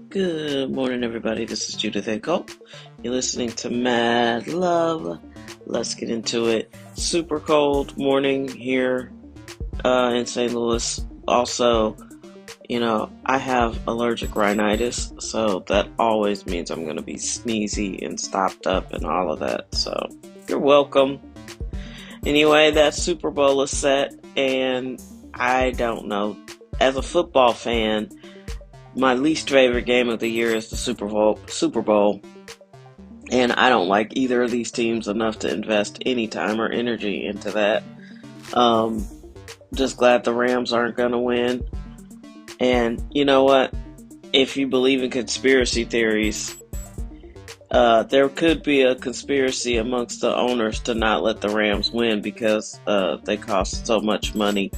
Good morning, everybody. This is Judith Echo. You're listening to Mad Love. Let's get into it. Super cold morning here in St. Louis. Also, I have allergic rhinitis, so that always means I'm going to be sneezy and stopped up and all of that. So you're welcome. Anyway, that Super Bowl is set, and I don't know. As a football fan, my least favorite game of the year is the Super Bowl, and I don't like either of these teams enough to invest any time or energy into that. Just glad the Rams aren't going to win. And you know what? If you believe in conspiracy theories, there could be a conspiracy amongst the owners to not let the Rams win because they cost so much money.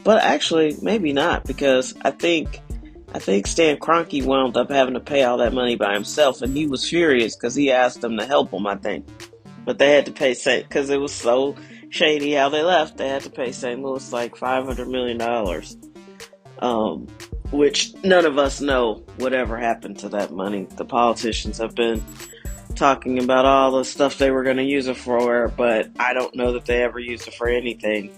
But actually, maybe not, because I think Stan Kroenke wound up having to pay all that money by himself, and he was furious because he asked them to help him, I think. But they had to pay because it was so shady how they left. They had to pay St. Louis like $500 million, which none of us know whatever happened to that money. The politicians have been talking about all the stuff they were going to use it for, but I don't know that they ever used it for anything.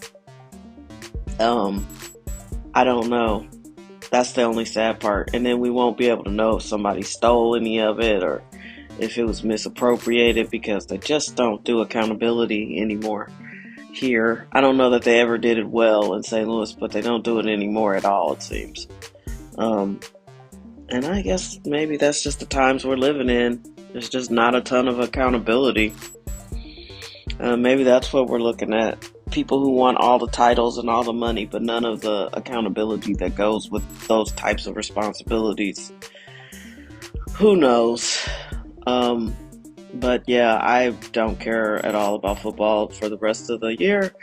I don't know. That's the only sad part. And then we won't be able to know if somebody stole any of it or if it was misappropriated, because they just don't do accountability anymore here. I don't know that they ever did it well in St. Louis, but they don't do it anymore at all, it seems. And I guess maybe that's just the times we're living in. There's just not a ton of accountability. Maybe that's what we're looking at. People who want all the titles and all the money, but none of the accountability that goes with those types of responsibilities. Who knows? But yeah, I don't care at all about football for the rest of the year.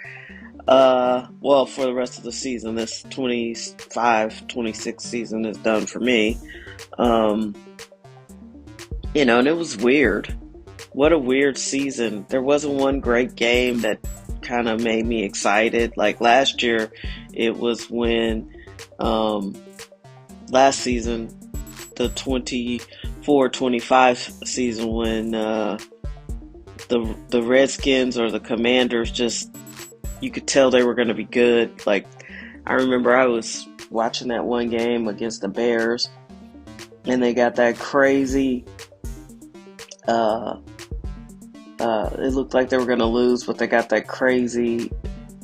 Well, for the rest of the season. This 25-26 season is done for me. And it was weird. What a weird season. There wasn't one great game that kind of made me excited. Like last year, it was when last season, the 24-25 season, when the Redskins or the Commanders, just you could tell they were going to be good. Like, I remember I was watching that one game against the Bears, and they got that crazy it looked like they were going to lose, but they got that crazy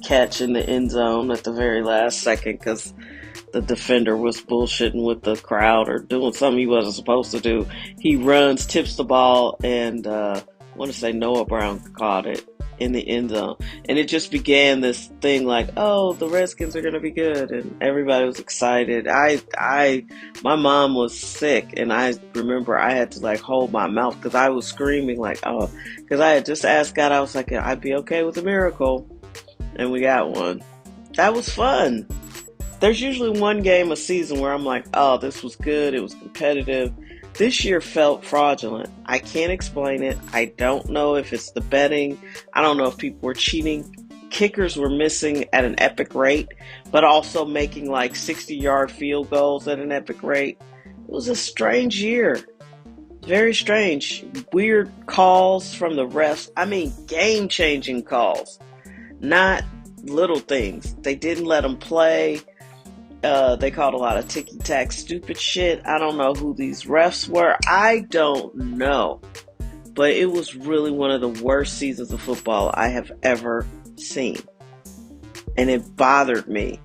catch in the end zone at the very last second because the defender was bullshitting with the crowd or doing something he wasn't supposed to do. He runs, tips the ball, and I want to say Noah Brown caught it in the end zone. And it just began this thing like, oh, the Redskins are going to be good, and everybody was excited. My mom was sick, and I remember I had to like hold my mouth because I was screaming like, oh, because I had just asked God, I was like, I'd be okay with a miracle, and we got one. That was fun. There's usually one game a season where I'm like, oh, this was good, it was competitive. This year felt fraudulent. I can't explain it. I don't know if it's the betting. I don't know if people were cheating. Kickers were missing at an epic rate, but also making like 60-yard field goals at an epic rate. It was a strange year. Very strange. Weird calls from the refs. I mean, game-changing calls. Not little things. They didn't let them play. They called a lot of ticky-tack stupid shit. I don't know who these refs were. I don't know. But it was really one of the worst seasons of football I have ever seen. And it bothered me.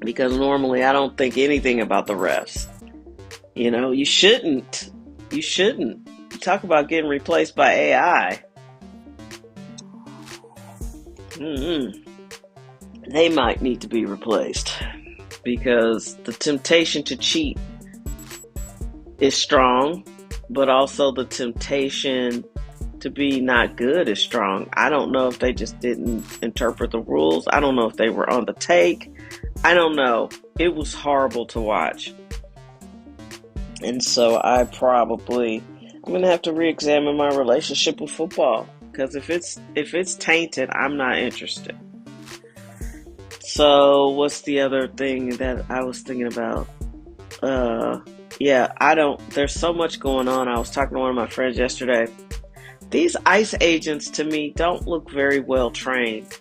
Because normally I don't think anything about the refs. You shouldn't. You shouldn't. You talk about getting replaced by AI. They might need to be replaced. Because the temptation to cheat is strong, but also the temptation to be not good is strong. I don't know if they just didn't interpret the rules. I don't know if they were on the take. I don't know. It was horrible to watch. And so I'm going to have to re-examine my relationship with football. Because if it's tainted, I'm not interested. So what's the other thing that I was thinking about? uh, yeah, I don't. There's so much going on. I was talking to one of my friends yesterday. These ICE agents, to me, don't look very well trained.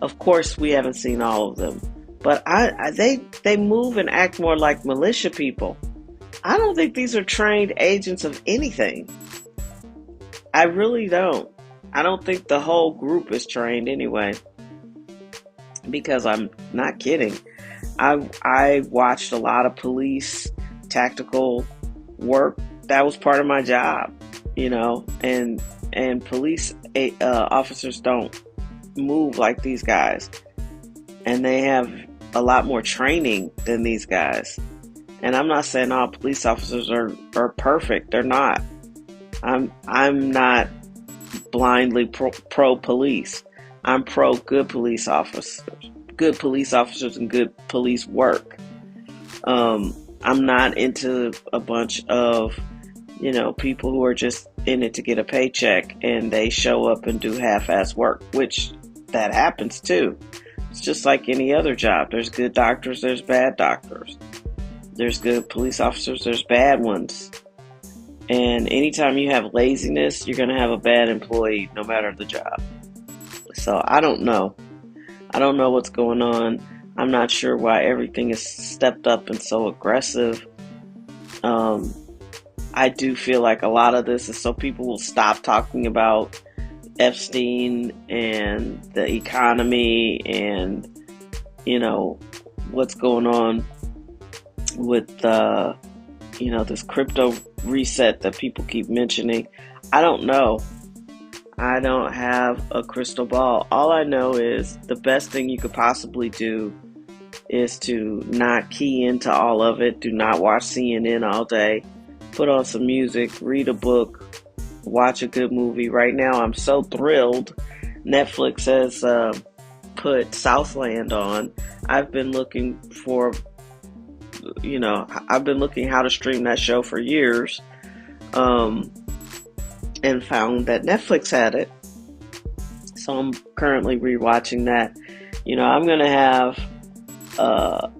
Of course, we haven't seen all of them, but they move and act more like militia people. I don't think these are trained agents of anything. I really don't. I don't think the whole group is trained anyway. Because I'm not kidding. I watched a lot of police tactical work. That was part of my job, and police officers don't move like these guys, and they have a lot more training than these guys. And I'm not saying all police officers are perfect. They're not. I'm not blindly pro police. I'm pro good police officers, and good police work. I'm not into a bunch of, people who are just in it to get a paycheck and they show up and do half-ass work, which that happens too. It's just like any other job. There's good doctors, there's bad doctors. There's good police officers, there's bad ones. And anytime you have laziness, you're going to have a bad employee, no matter the job. So I don't know. I don't know what's going on. I'm not sure why everything is stepped up and so aggressive. I do feel like a lot of this is so people will stop talking about Epstein and the economy and, what's going on with, this crypto reset that people keep mentioning. I don't know. I don't have a crystal ball. All I know is the best thing you could possibly do is to not key into all of it. Do not watch CNN all day. Put on some music, read a book, watch a good movie. Right now, I'm so thrilled. Netflix has put Southland on. I've been looking how to stream that show for years. And found that Netflix had it. So I'm currently rewatching that. I'm going to have a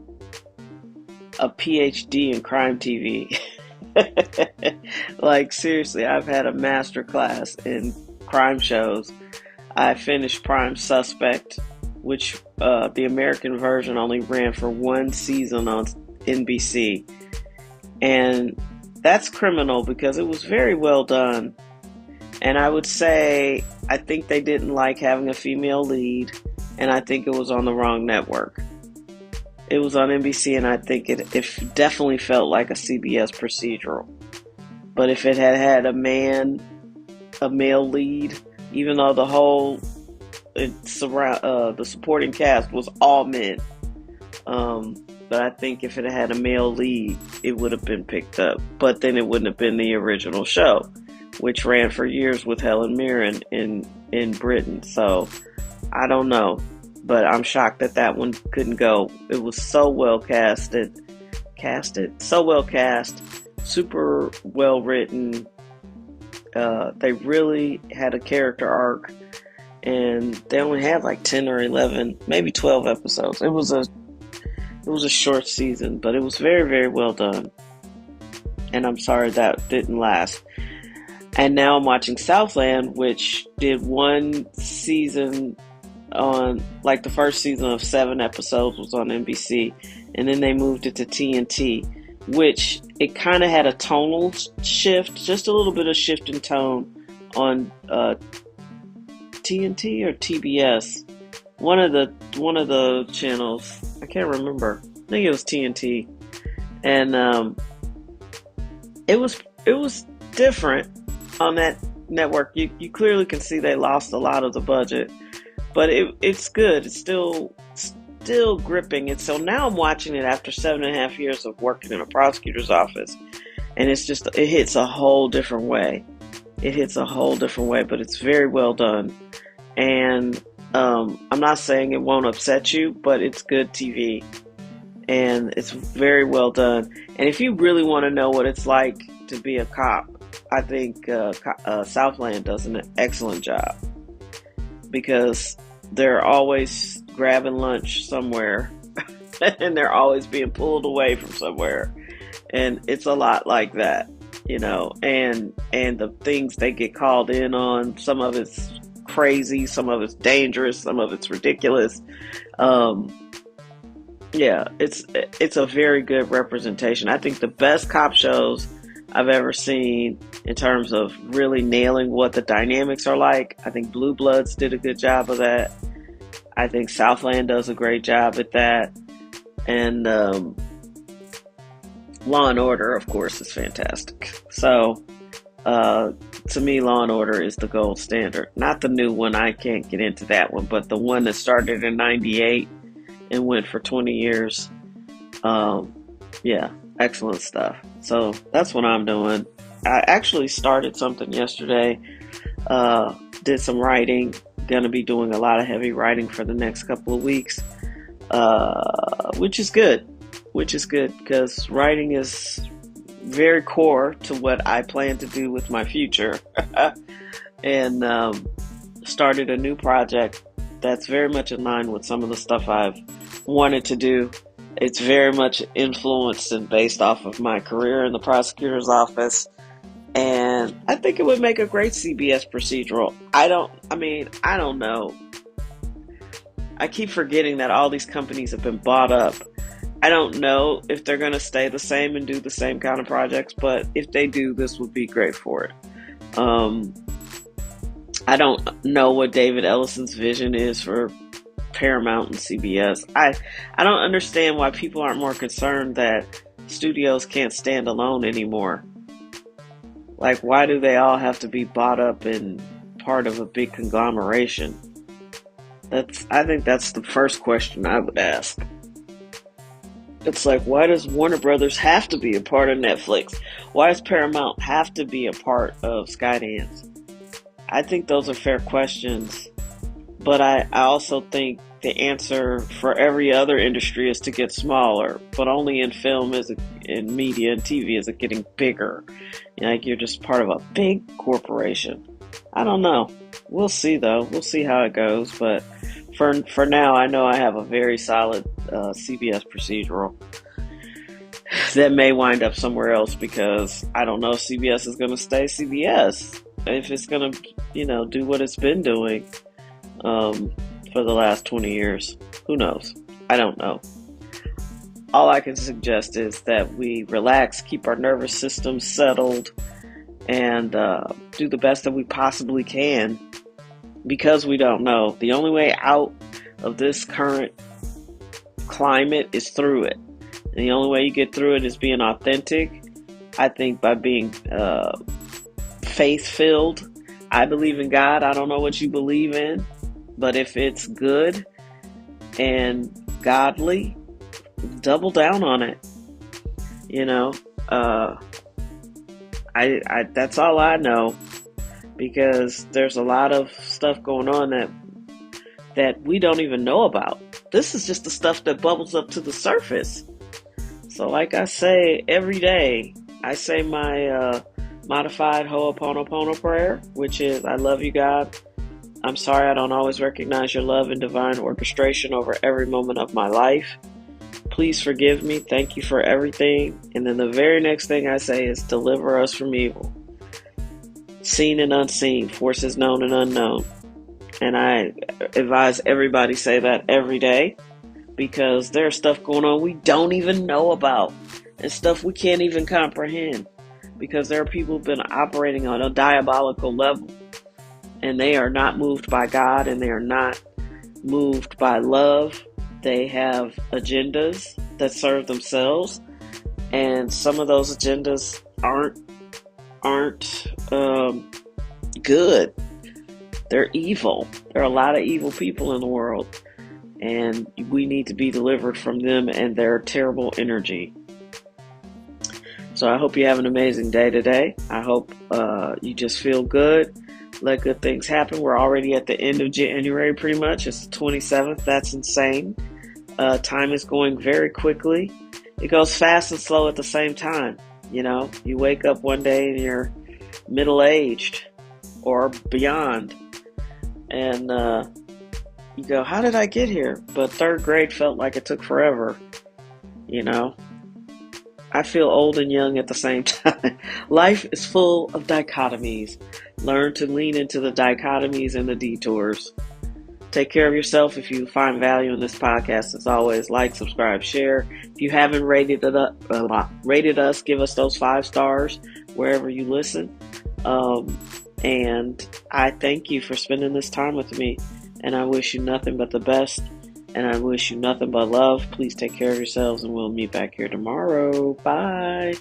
PhD in crime TV. Like, seriously, I've had a master class in crime shows. I finished Prime Suspect, which the American version only ran for one season on NBC. And that's criminal because it was very well done. And I would say, I think they didn't like having a female lead, and I think it was on the wrong network. It was on NBC, and I think it definitely felt like a CBS procedural. But if it had had a male lead, even though the supporting cast was all men, but I think if it had a male lead, it would have been picked up. But then it wouldn't have been the original show, which ran for years with Helen Mirren in Britain. So I don't know, but I'm shocked that one couldn't go. It was so well casted, so well cast, super well written. They really had a character arc, and they only had like 10 or 11, maybe 12 episodes. It was a short season, but it was very, very well done. And I'm sorry that didn't last. And now I'm watching Southland, which did one season on, like the first season of 7 episodes was on NBC. And then they moved it to TNT, which it kind of had a tonal shift, just a little bit of shift in tone on TNT or TBS. One of the channels, I can't remember. I think it was TNT. And it was different on that network. You clearly can see they lost a lot of the budget, but it's good. It's still gripping. And so now I'm watching it after 7.5 years of working in a prosecutor's office, and it hits a whole different way. It hits a whole different way, but it's very well done. And I'm not saying it won't upset you, but it's good TV, and it's very well done. And if you really want to know what it's like to be a cop, I think Southland does an excellent job, because they're always grabbing lunch somewhere and they're always being pulled away from somewhere, And it's a lot like that, and the things they get called in on, some of it's crazy, some of it's dangerous, some of it's ridiculous. Um, yeah, it's a very good representation. I think the best cop shows I've ever seen in terms of really nailing what the dynamics are like. I think Blue Bloods did a good job of that. I think Southland does a great job at that. And Law and Order, of course, is fantastic. So, to me, Law and Order is the gold standard. Not the new one, I can't get into that one, but the one that started in '98 and went for 20 years. Yeah, excellent stuff. So that's what I'm doing. I actually started something yesterday, did some writing, gonna be doing a lot of heavy writing for the next couple of weeks, which is good. Because writing is very core to what I plan to do with my future. And started a new project that's very much in line with some of the stuff I've wanted to do. It's very much influenced and based off of my career in the prosecutor's office. And I think it would make a great CBS procedural. I don't know. I keep forgetting that all these companies have been bought up. I don't know if they're going to stay the same and do the same kind of projects, but if they do, this would be great for it. I don't know what David Ellison's vision is for Paramount and CBS. I don't understand why people aren't more concerned that studios can't stand alone anymore. Like, why do they all have to be bought up and part of a big conglomeration? I think that's the first question I would ask. It's like, why does Warner Brothers have to be a part of Netflix? Why does Paramount have to be a part of Skydance? I think those are fair questions, but I also think the answer for every other industry is to get smaller, but only in film, in media and TV is it getting bigger. Like, you're just part of a big corporation. I don't know. We'll see, though. We'll see how it goes, but for now, I know I have a very solid CBS procedural that may wind up somewhere else, because I don't know if CBS is going to stay CBS, if it's going to, do what it's been doing for the last 20 years. Who knows? I don't know. All I can suggest is that we relax, keep our nervous system settled, and do the best that we possibly can, because we don't know. The only way out of this current climate is through it. And the only way you get through it is being authentic. I think by being faith-filled. I believe in God. I don't know what you believe in, but if it's good and godly, double down on it. I that's all I know, because there's a lot of stuff going on that we don't even know about. This is just the stuff that bubbles up to the surface. So like I say every day, I say my modified Ho'oponopono prayer, which is, I love you, God. I'm sorry I don't always recognize your love and divine orchestration over every moment of my life. Please forgive me. Thank you for everything. And then the very next thing I say is, deliver us from evil. Seen and unseen, forces known and unknown. And I advise everybody say that every day, because there's stuff going on we don't even know about, and stuff we can't even comprehend, because there are people who've been operating on a diabolical level, and they are not moved by God, and they are not moved by love. They have agendas that serve themselves, and some of those agendas aren't good. They're evil. There are a lot of evil people in the world, and we need to be delivered from them and their terrible energy. So I hope you have an amazing day today. I hope you just feel good. Let good things happen. We're already at the end of January, pretty much. It's the 27th. That's insane. Time is going very quickly. It goes fast and slow at the same time. You wake up one day and you're middle-aged or beyond, and you go, how did I get here? But third grade felt like it took forever. I feel old and young at the same time. Life is full of dichotomies. Learn to lean into the dichotomies and the detours. Take care of yourself. If you find value in this podcast, as always, like, subscribe, share. If you haven't rated us, give us those 5 stars wherever you listen. And I thank you for spending this time with me. And I wish you nothing but the best. And I wish you nothing but love. Please take care of yourselves, and we'll meet back here tomorrow. Bye.